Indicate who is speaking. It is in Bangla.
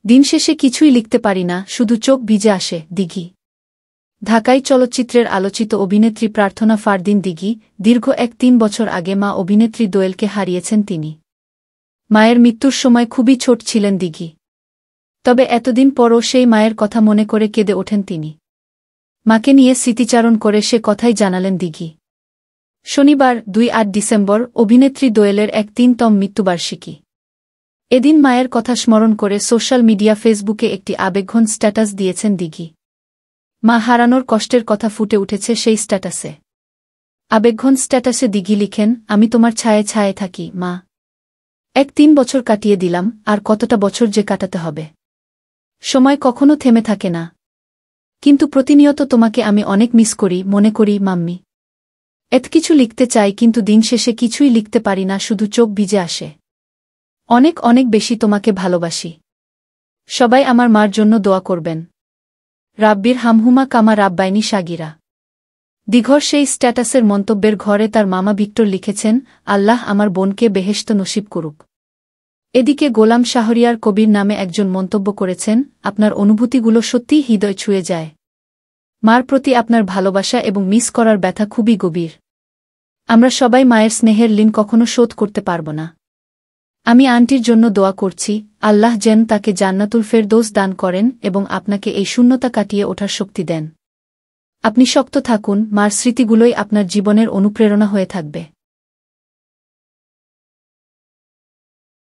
Speaker 1: দিন শেষে কিছুই লিখতে পারি না, শুধু চোখ ভিজে আসে। দিঘি। ঢাকাই চলচ্চিত্রের আলোচিত অভিনেত্রী প্রার্থনা ফারদিন দিঘি। দীর্ঘ ৩ বছর আগে মা অভিনেত্রী দোয়েলকে হারিয়েছেন তিনি। মায়ের মৃত্যুর সময় খুবই ছোট ছিলেন দিঘি। তবে এতদিন পরও সেই মায়ের কথা মনে করে কেঁদে ওঠেন তিনি। মাকে নিয়ে স্মৃতিচারণ করে সে কথাই জানালেন দিঘি। শনিবার ২-৮ ডিসেম্বর অভিনেত্রী দোয়েলের ৩তম মৃত্যুবার্ষিকী। এদিন মায়ের কথা স্মরণ করে সোশ্যাল মিডিয়া ফেসবুকে একটি আবেগঘন স্ট্যাটাস দিয়েছেন দিঘি। মা হারানোর কষ্টের কথা ফুটে উঠেছে সেই স্ট্যাটাসে। আবেগঘন স্ট্যাটাসে দিঘি লিখেন, আমি তোমার ছায়ে ছায়ে থাকি মা। ৩ বছর কাটিয়ে দিলাম, আর কতটা বছর যে কাটাতে হবে। সময় কখনো থেমে থাকে না, কিন্তু প্রতিনিয়ত তোমাকে আমি অনেক মিস করি, মনে করি মাম্মি। কিছু লিখতে চাই কিন্তু দিন শেষে কিছুই লিখতে পারি না, শুধু চোখ ভিজে আসে। অনেক অনেক বেশি তোমাকে ভালোবাসি। সবাই আমার মার জন্য দোয়া করবেন। রাব্বির হামহুমা কামা রাব্বাইনি সাগিরা। দিঘর সেই স্ট্যাটাসের মন্তব্যের ঘরে তার মামা ভিক্টর লিখেছেন, আল্লাহ আমার বোনকে বেহেশত নসিব করুক। এদিকে গোলাম শাহরিয়ার কবির নামে একজন মন্তব্য করেছেন, আপনার অনুভূতিগুলো সত্যিই হৃদয় ছুঁয়ে যায়। মার প্রতি আপনার ভালোবাসা এবং মিস করার ব্যথা খুবই গভীর। আমরা সবাই মায়ের স্নেহের ঋণ কখনো শোধ করতে পারব না। আমি আন্টির জন্য দোয়া করছি, আল্লাহ যেন তাকে জান্নাতুল ফেরদৌস দান করেন এবং আপনাকে এই শূন্যতা কাটিয়ে ওঠার শক্তি দেন। আপনি শক্ত থাকুন, মার স্মৃতিগুলোই আপনার জীবনের অনুপ্রেরণা হয়ে থাকবে।